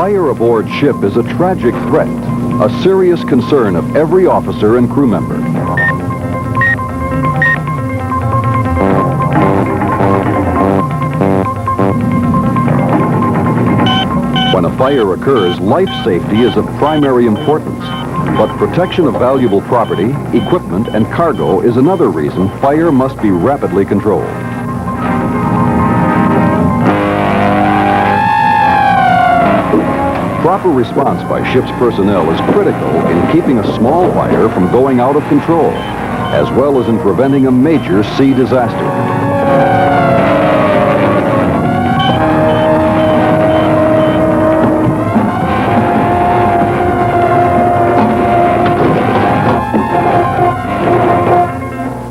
Fire aboard ship is a tragic threat, a serious concern of every officer and crew member. When a fire occurs, life safety is of primary importance, but protection of valuable property, equipment, and cargo is another reason fire must be rapidly controlled. Proper response by ship's personnel is critical in keeping a small fire from going out of control, as well as in preventing a major sea disaster.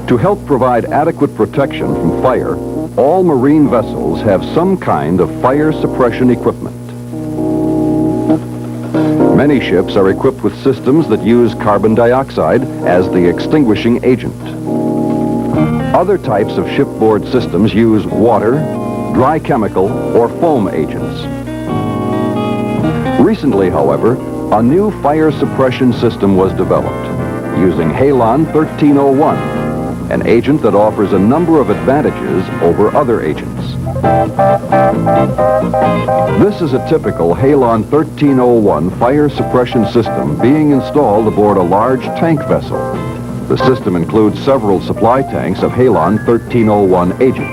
To help provide adequate protection from fire, all marine vessels have some kind of fire suppression equipment. Many ships are equipped with systems that use carbon dioxide as the extinguishing agent. Other types of shipboard systems use water, dry chemical, or foam agents. Recently, however, a new fire suppression system was developed using Halon 1301, an agent that offers a number of advantages over other agents. This is a typical Halon 1301 fire suppression system being installed aboard a large tank vessel. The system includes several supply tanks of Halon 1301 agent.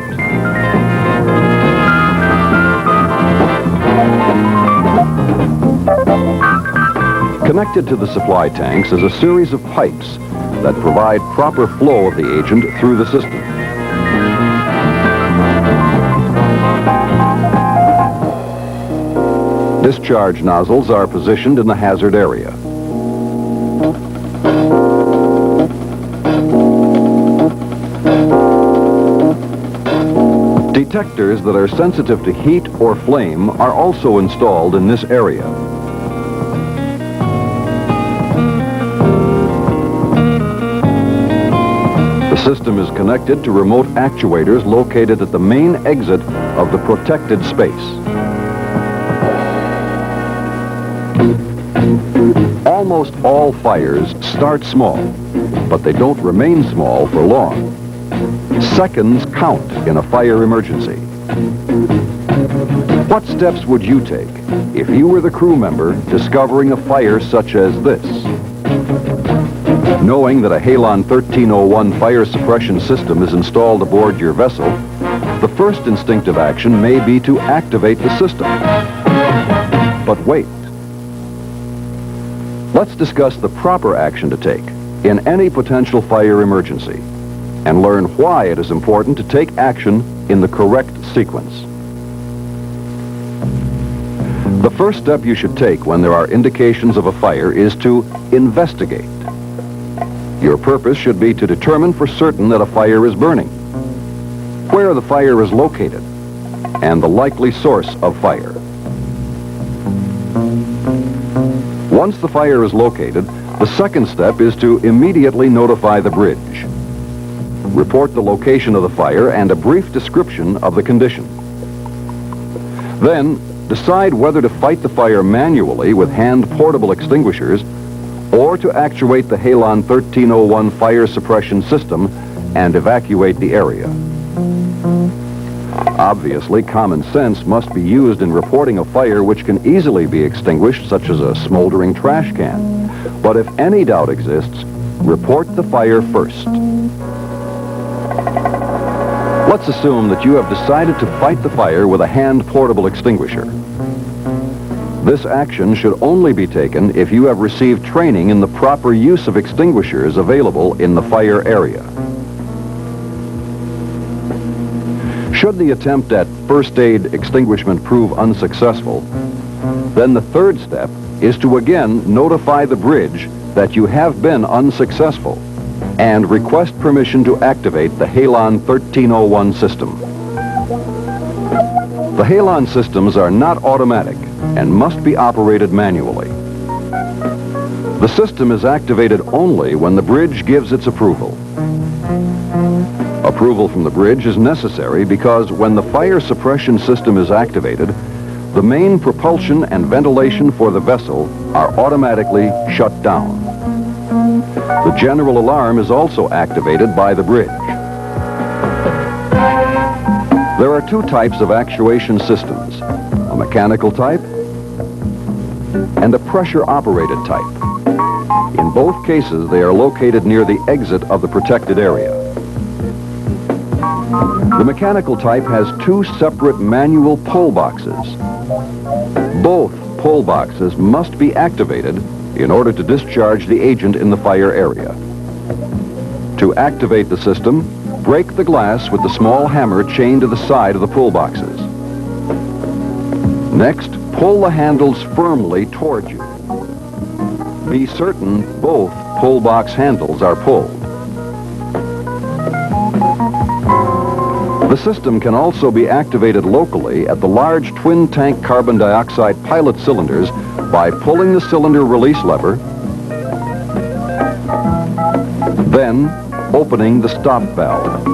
Connected to the supply tanks is a series of pipes that provide proper flow of the agent through the system. Discharge nozzles are positioned in the hazard area. Detectors that are sensitive to heat or flame are also installed in this area. The system is connected to remote actuators located at the main exit of the protected space. Almost all fires start small, but they don't remain small for long. Seconds count in a fire emergency. What steps would you take if you were the crew member discovering a fire such as this? Knowing that a Halon 1301 fire suppression system is installed aboard your vessel, the first instinctive action may be to activate the system. But wait. Let's discuss the proper action to take in any potential fire emergency and learn why it is important to take action in the correct sequence. The first step you should take when there are indications of a fire is to investigate. Your purpose should be to determine for certain that a fire is burning, where the fire is located, and the likely source of fire. Once the fire is located, the second step is to immediately notify the bridge. Report the location of the fire and a brief description of the condition. Then, decide whether to fight the fire manually with hand-portable extinguishers or to actuate the Halon 1301 fire suppression system and evacuate the area. Obviously, common sense must be used in reporting a fire which can easily be extinguished, such as a smoldering trash can. But if any doubt exists, report the fire first. Let's assume that you have decided to fight the fire with a hand-portable extinguisher. This action should only be taken if you have received training in the proper use of extinguishers available in the fire area. Should the attempt at first aid extinguishment prove unsuccessful, then the third step is to again notify the bridge that you have been unsuccessful and request permission to activate the Halon 1301 system. The Halon systems are not automatic and must be operated manually. The system is activated only when the bridge gives its approval. Approval from the bridge is necessary because when the fire suppression system is activated, the main propulsion and ventilation for the vessel are automatically shut down. The general alarm is also activated by the bridge. There are two types of actuation systems, a mechanical type and a pressure-operated type. In both cases, they are located near the exit of the protected area. The mechanical type has two separate manual pull boxes. Both pull boxes must be activated in order to discharge the agent in the fire area. To activate the system, break the glass with the small hammer chained to the side of the pull boxes. Next, pull the handles firmly toward you. Be certain both pull box handles are pulled. The system can also be activated locally at the large twin-tank carbon dioxide pilot cylinders by pulling the cylinder release lever, then opening the stop valve.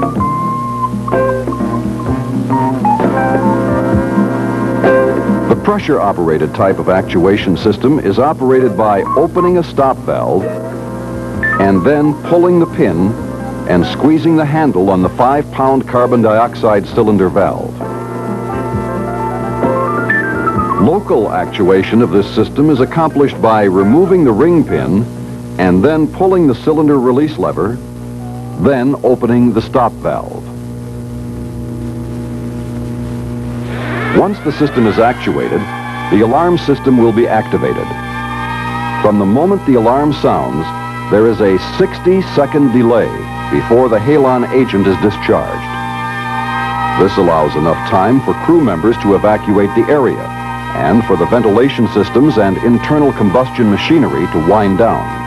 The pressure-operated type of actuation system is operated by opening a stop valve and then pulling the pin and squeezing the handle on the 5-pound carbon dioxide cylinder valve. Local actuation of this system is accomplished by removing the ring pin and then pulling the cylinder release lever, then opening the stop valve. Once the system is actuated, the alarm system will be activated. From the moment the alarm sounds, there is a 60-second delay before the halon agent is discharged. This allows enough time for crew members to evacuate the area and for the ventilation systems and internal combustion machinery to wind down.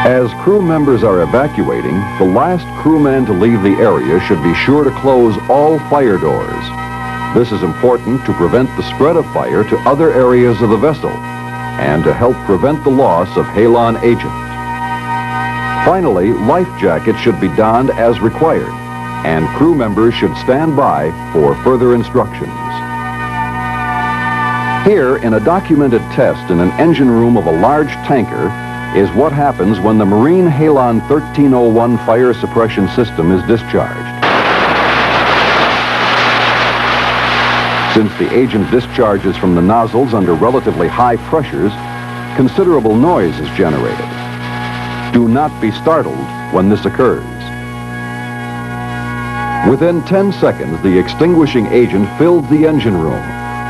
As crew members are evacuating, the last crewman to leave the area should be sure to close all fire doors. This is important to prevent the spread of fire to other areas of the vessel and to help prevent the loss of halon agent. Finally, life jackets should be donned as required, and crew members should stand by for further instructions. Here, in a documented test in an engine room of a large tanker, is what happens when the Marine Halon 1301 fire suppression system is discharged. Since the agent discharges from the nozzles under relatively high pressures, considerable noise is generated. Do not be startled when this occurs. Within 10 seconds, the extinguishing agent fills the engine room.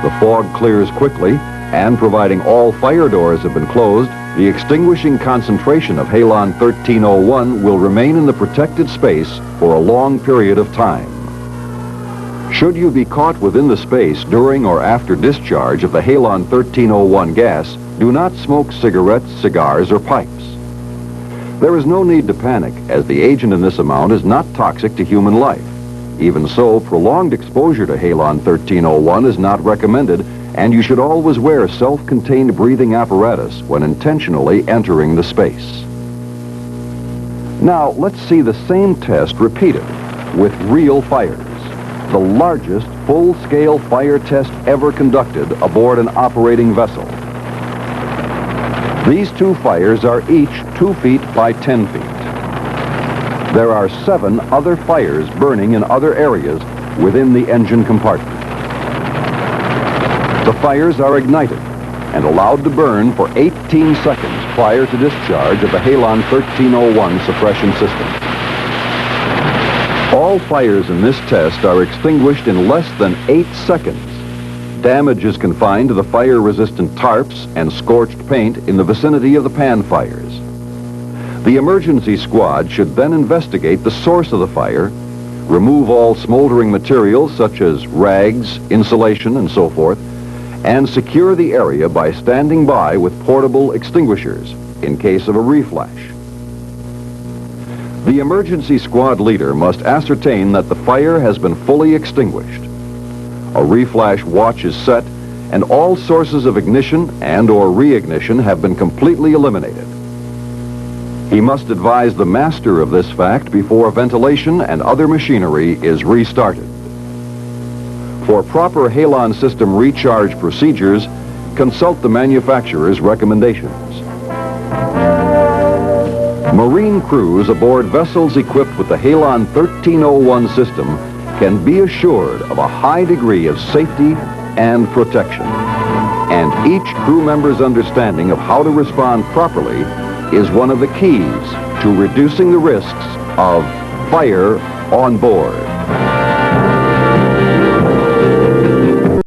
The fog clears quickly, and providing all fire doors have been closed, the extinguishing concentration of Halon 1301 will remain in the protected space for a long period of time. Should you be caught within the space during or after discharge of the Halon 1301 gas, do not smoke cigarettes, cigars, or pipes. There is no need to panic, as the agent in this amount is not toxic to human life. Even so, prolonged exposure to Halon 1301 is not recommended, and you should always wear self-contained breathing apparatus when intentionally entering the space. Now, let's see the same test repeated with real fires. The largest full-scale fire test ever conducted aboard an operating vessel. These two fires are each 2 feet by 10 feet. There are 7 other fires burning in other areas within the engine compartment. The fires are ignited and allowed to burn for 18 seconds prior to discharge of the Halon 1301 suppression system. All fires in this test are extinguished in less than 8 seconds. Damage is confined to the fire-resistant tarps and scorched paint in the vicinity of the pan fires. The emergency squad should then investigate the source of the fire, remove all smoldering materials such as rags, insulation, and so forth, and secure the area by standing by with portable extinguishers in case of a reflash. The emergency squad leader must ascertain that the fire has been fully extinguished. A reflash watch is set, and all sources of ignition and/or reignition have been completely eliminated. He must advise the master of this fact before ventilation and other machinery is restarted. For proper halon system recharge procedures, consult the manufacturer's recommendations. Marine crews aboard vessels equipped with the Halon 1301 system can be assured of a high degree of safety and protection. And each crew member's understanding of how to respond properly is one of the keys to reducing the risks of fire on board.